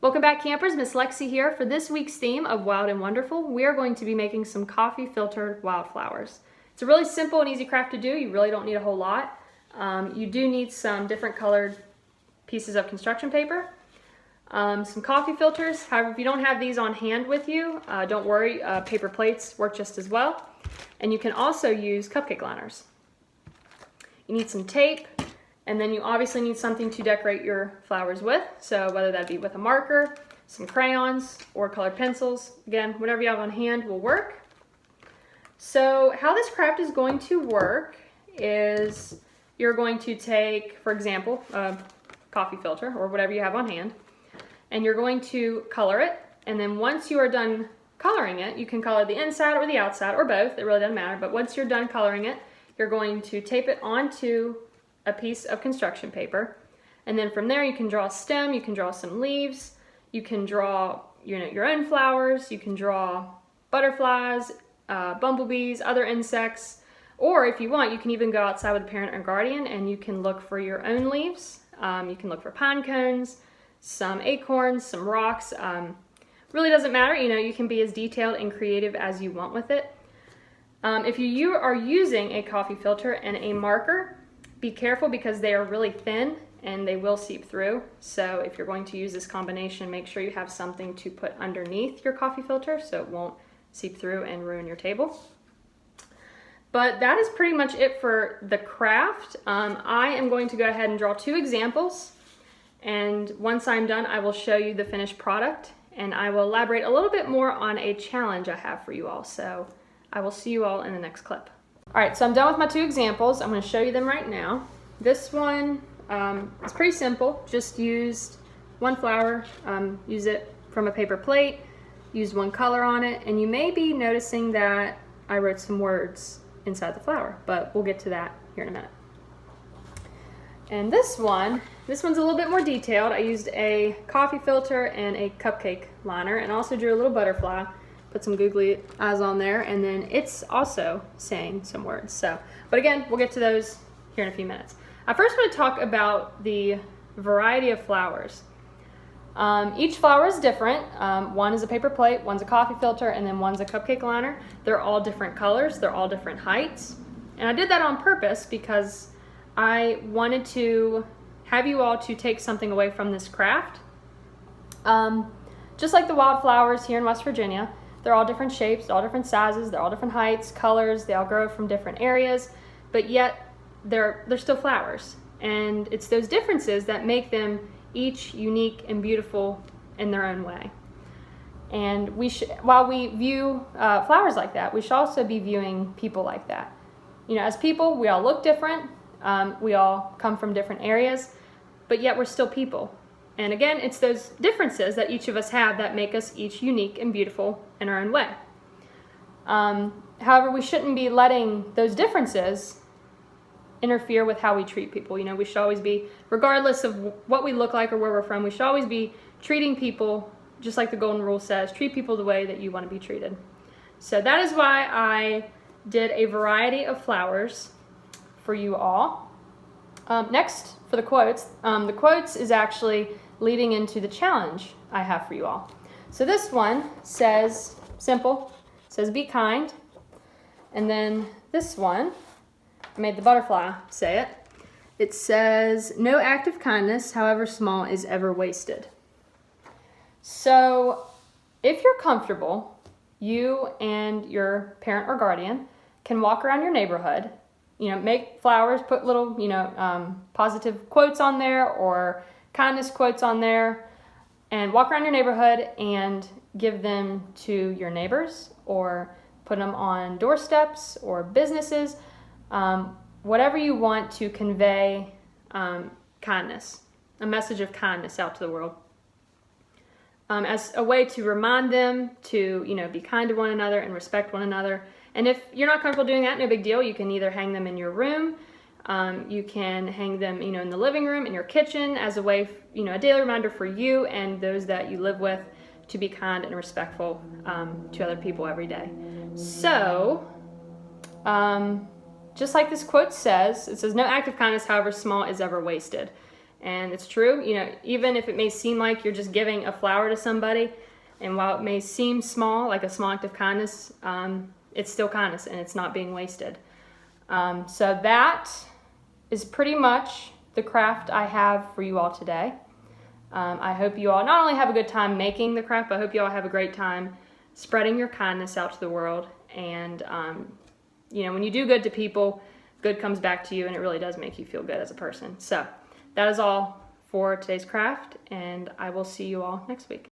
Welcome back, campers. Miss Lexi here. For this week's theme of Wild and Wonderful, we are going to be making some coffee filtered wildflowers. It's a really simple and easy craft to do. You really don't need a whole lot. You do need some different colored pieces of construction paper, some coffee filters. However, if you don't have these on hand with you, don't worry, paper plates work just as well. And you can also use cupcake liners. You need some tape, and then you obviously need something to decorate your flowers with. So whether that be with a marker, some crayons, or colored pencils, again, whatever you have on hand will work. So how this craft is going to work is you're going to take, for example, a coffee filter or whatever you have on hand, and you're going to color it. And then once you are done coloring it, you can color the inside or the outside or both, it really doesn't matter. But once you're done coloring it, you're going to tape it onto a piece of construction paper. And then from there you can draw a stem, you can draw some leaves, you can draw your own flowers, you can draw butterflies, bumblebees, other insects, or if you want, you can even go outside with a parent or guardian and you can look for your own leaves. You can look for pine cones, some acorns, some rocks. Really doesn't matter, you can be as detailed and creative as you want with it. If you are using a coffee filter and a marker, be careful because they are really thin and they will seep through. So if you're going to use this combination, make sure you have something to put underneath your coffee filter so it won't seep through and ruin your table. But that is pretty much it for the craft. I am going to go ahead and draw two examples, and once I'm done, I will show you the finished product and I will elaborate a little bit more on a challenge I have for you all. So I will see you all in the next clip. All right, so I'm done with my two examples. I'm going to show you them right now. This one is pretty simple. Just used one flower, use it from a paper plate, used one color on it, and you may be noticing that I wrote some words inside the flower, but we'll get to that here in a minute. And this one's a little bit more detailed. I used a coffee filter and a cupcake liner, and also drew a little butterfly. Put some googly eyes on there, and then it's also saying some words. But again, we'll get to those here in a few minutes. I first want to talk about the variety of flowers. Each flower is different. One is a paper plate, one's a coffee filter, and then one's a cupcake liner. They're all different colors, they're all different heights. And I did that on purpose because I wanted to have you all to take something away from this craft. Just like the wildflowers here in West Virginia, they're all different shapes, all different sizes, they're all different heights, colors, they all grow from different areas, but yet they're still flowers. And it's those differences that make them each unique and beautiful in their own way. And while we view flowers like that, we should also be viewing people like that. As people, we all look different, we all come from different areas, but yet we're still people. And again, it's those differences that each of us have that make us each unique and beautiful in our own way. However, we shouldn't be letting those differences interfere with how we treat people. We should always be, regardless of what we look like or where we're from, we should always be treating people just like the golden rule says, treat people the way that you want to be treated. So that is why I did a variety of flowers for you all. Next, for the quotes is actually leading into the challenge I have for you all. So this one says, simple, says be kind. And then this one, I made the butterfly say it. It says, no act of kindness, however small, is ever wasted. So if you're comfortable, you and your parent or guardian can walk around your neighborhood, make flowers, put little, positive quotes on there or kindness quotes on there, and walk around your neighborhood and give them to your neighbors or put them on doorsteps or businesses, whatever you want to convey kindness, a message of kindness out to the world, as a way to remind them to be kind to one another and respect one another. And if you're not comfortable doing that, no big deal. You can either hang them in your room, you can hang them in the living room, in your kitchen, as a way, a daily reminder for you and those that you live with to be kind and respectful to other people every day. So just like this quote says, it says, no act of kindness, however small, is ever wasted. And it's true, you know, even if it may seem like you're just giving a flower to somebody, and while it may seem small, like a small act of kindness, it's still kindness and it's not being wasted. So that is pretty much the craft I have for you all today. I hope you all not only have a good time making the craft, but I hope you all have a great time spreading your kindness out to the world. And, you know, when you do good to people, good comes back to you, and it really does make you feel good as a person. So that is all for today's craft, and I will see you all next week.